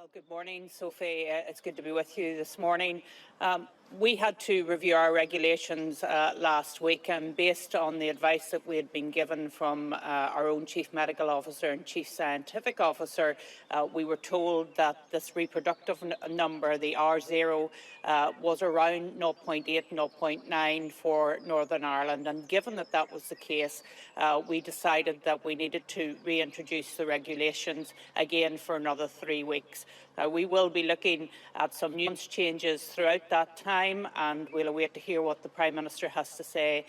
Well, good morning, Sophie. It's good to be with you this morning. We had to review our regulations last week, and based on the advice that we had been given from our own Chief Medical Officer and Chief Scientific Officer, we were told that this reproductive number, the R0, was around 0.8, 0.9 for Northern Ireland. And given that that was the case, we decided that we needed to reintroduce the regulations again for another 3 weeks. We will be looking at some nuance changes throughout that time, and we'll await to hear what the Prime Minister has to say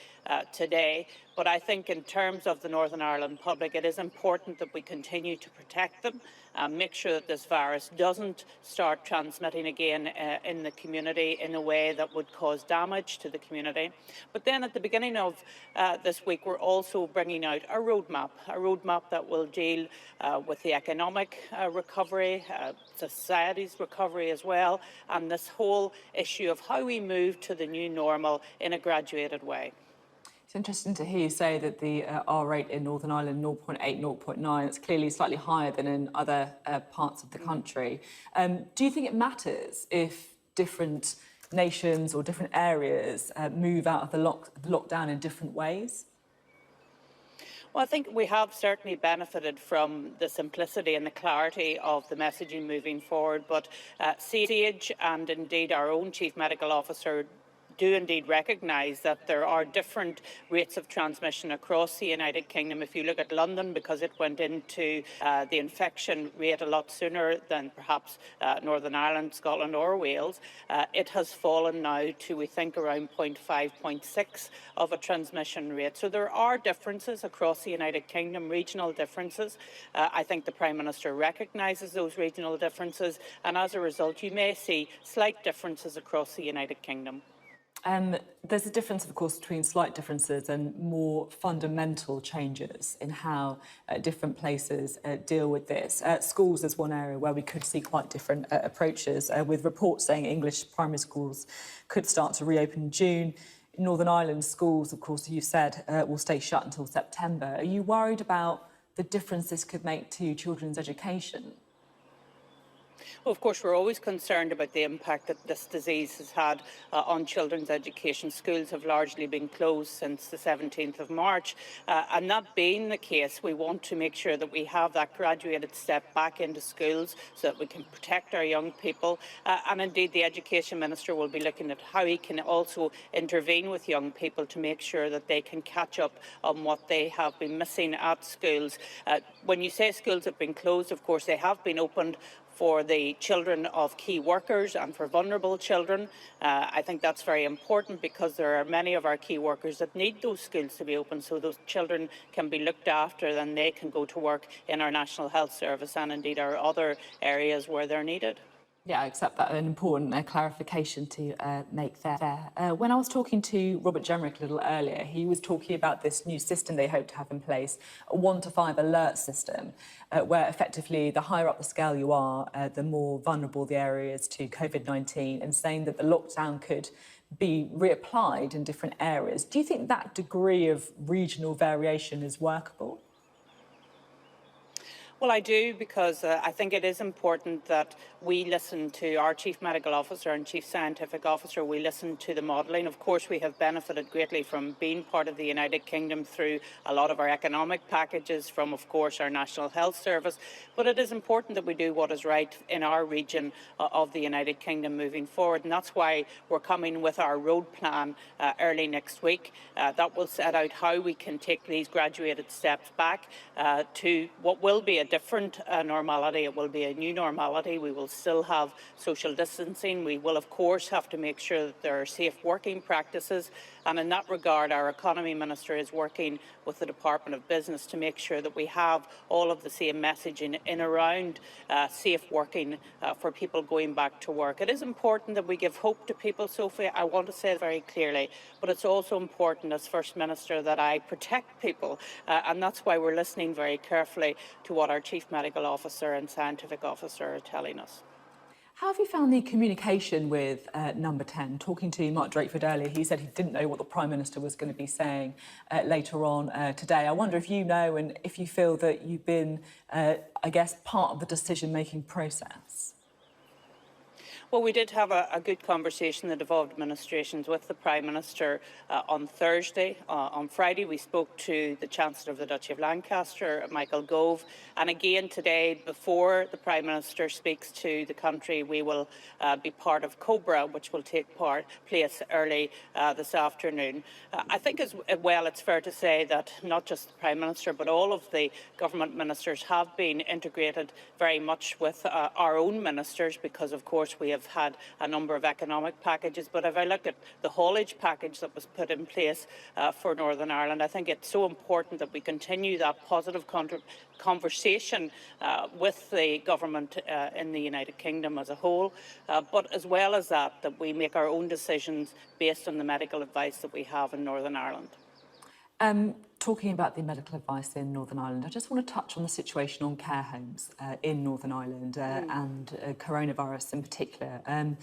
today. But I think in terms of the Northern Ireland public, it is important that we continue to protect them and make sure that this virus doesn't start transmitting again in the community in a way that would cause damage to the community. But then at the beginning of this week, we're also bringing out a roadmap that will deal with the economic recovery, society's recovery as well, and this whole issue of how we move to the new normal in a graduated way. It's interesting to hear you say that the R rate in Northern Ireland, 0.8, 0.9, it's clearly slightly higher than in other parts of the country. Do you think it matters if different nations or different areas move out of the lockdown in different ways? Well, I think we have certainly benefited from the simplicity and the clarity of the messaging moving forward, but SAGE and indeed our own Chief Medical Officer do indeed recognise that there are different rates of transmission across the United Kingdom. If you look at London, because it went into the infection rate a lot sooner than perhaps Northern Ireland, Scotland or Wales, it has fallen now to, we think, around 0.5, 0.6 of a transmission rate. So there are differences across the United Kingdom, regional differences. I think the Prime Minister recognises those regional differences, and as a result you may see slight differences across the United Kingdom. There's a difference, of course, between slight differences and more fundamental changes in how different places deal with this. Schools is one area where we could see quite different approaches, with reports saying English primary schools could start to reopen in June. In Northern Ireland, schools, of course, you said, will stay shut until September. Are you worried about the difference this could make to children's education? Well, of course, we're always concerned about the impact that this disease has had on children's education. Schools have largely been closed since the 17th of March. And that being the case, we want to make sure that we have that graduated step back into schools so that we can protect our young people. And indeed, the Education Minister will be looking at how he can also intervene with young people to make sure that they can catch up on what they have been missing at schools. When you say schools have been closed, of course, they have been opened for the children of key workers and for vulnerable children. I think that's very important because there are many of our key workers that need those schools to be open so those children can be looked after and they can go to work in our National Health Service and indeed our other areas where they're needed. Yeah, I accept that. An important clarification to make there. When I was talking to Robert Jenrick a little earlier, he was talking about this new system they hope to have in place, a 1 to 5 alert system, where effectively the higher up the scale you are, the more vulnerable the area is to COVID-19, and saying that the lockdown could be reapplied in different areas. Do you think that degree of regional variation is workable? Well, I do, because I think it is important that we listen to our Chief Medical Officer and Chief Scientific Officer. We listen to the modelling. Of course, we have benefited greatly from being part of the United Kingdom through a lot of our economic packages from, of course, our National Health Service. But it is important that we do what is right in our region of the United Kingdom moving forward. And that's why we're coming with our road plan early next week. That will set out how we can take these graduated steps back to what will be a different normality. It will be a new normality. We will still have social distancing. We will, of course, have to make sure that there are safe working practices. And in that regard, our Economy Minister is working with the Department of Business to make sure that we have all of the same messaging in around safe working for people going back to work. It is important that we give hope to people, Sophie. I want to say it very clearly, but it's also important as First Minister that I protect people. And that's why we're listening very carefully to what our Chief Medical Officer and Scientific Officer are telling us. How have you found the communication with Number 10? Talking to Mark Drakeford earlier, he said he didn't know what the Prime Minister was going to be saying later on today. I wonder if you know and if you feel that you've been, I guess, part of the decision-making process. Well, we did have a good conversation, the devolved administrations, with the Prime Minister on Thursday. On Friday, we spoke to the Chancellor of the Duchy of Lancaster, Michael Gove, and again today, before the Prime Minister speaks to the country, we will be part of COBRA, which will take place early this afternoon. I think as well it's fair to say that not just the Prime Minister, but all of the government ministers have been integrated very much with our own ministers, because of course we have had a number of economic packages. But if I look at the haulage package that was put in place for Northern Ireland, I think it's so important that we continue that positive conversation with the government in the United Kingdom as a whole, but as well as that we make our own decisions based on the medical advice that we have in Northern Ireland. Talking about the medical advice in Northern Ireland, I just want to touch on the situation on care homes in Northern Ireland and coronavirus in particular. I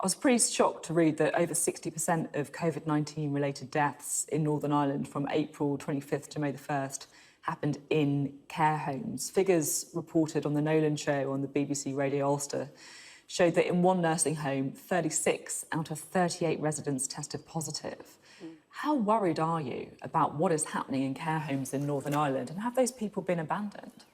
was pretty shocked to read that over 60% of COVID-19 related deaths in Northern Ireland from April 25th to May the 1st happened in care homes. Figures reported on the Nolan Show on the BBC Radio Ulster showed that in one nursing home, 36 out of 38 residents tested positive. How worried are you about what is happening in care homes in Northern Ireland, and have those people been abandoned?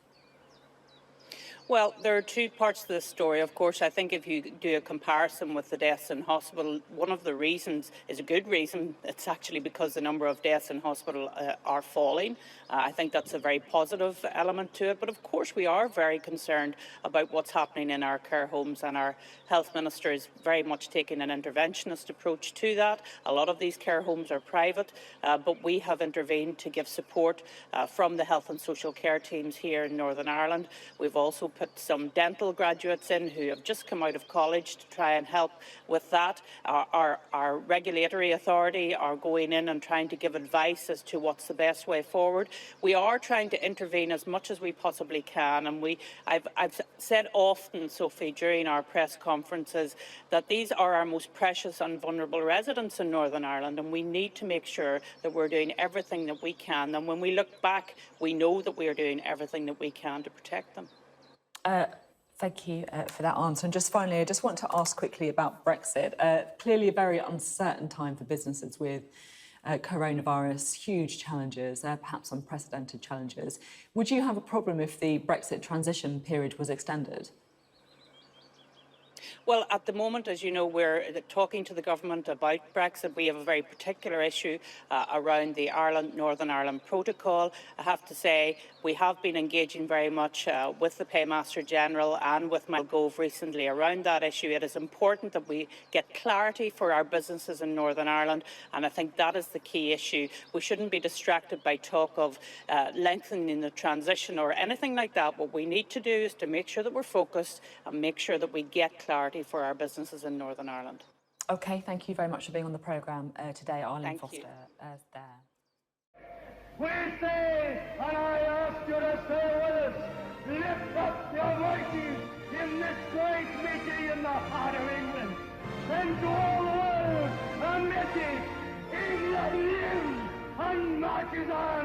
Well, there are two parts to this story. Of course, I think if you do a comparison with the deaths in hospital, one of the reasons is a good reason. It's actually because the number of deaths in hospital are falling. I think that's a very positive element to it. But of course, we are very concerned about what's happening in our care homes, and our Health Minister is very much taking an interventionist approach to that. A lot of these care homes are private, but we have intervened to give support from the health and social care teams here in Northern Ireland. We've also put some dental graduates in who have just come out of college to try and help with that. Our regulatory authority are going in and trying to give advice as to what's the best way forward. We are trying to intervene as much as we possibly can, and I've said often, Sophie, during our press conferences, that these are our most precious and vulnerable residents in Northern Ireland, and we need to make sure that we're doing everything that we can. And when we look back, we know that we are doing everything that we can to protect them. Thank you for that answer. And just finally, I just want to ask quickly about Brexit. Clearly a very uncertain time for businesses with coronavirus, huge challenges, perhaps unprecedented challenges. Would you have a problem if the Brexit transition period was extended? Well, at the moment, as you know, we're talking to the government about Brexit. We have a very particular issue around the Northern Ireland Protocol. I have to say, we have been engaging very much with the Paymaster General and with Michael Gove recently around that issue. It is important that we get clarity for our businesses in Northern Ireland, and I think that is the key issue. We shouldn't be distracted by talk of lengthening the transition or anything like that. What we need to do is to make sure that we're focused and make sure that we get clarity for our businesses in Northern Ireland. OK, thank you very much for being on the programme today, Arlene Foster. There. We say, and I ask you to stay with us, lift up your voices in this great meeting in the heart of England, and to all the world a message: England lives and marches on.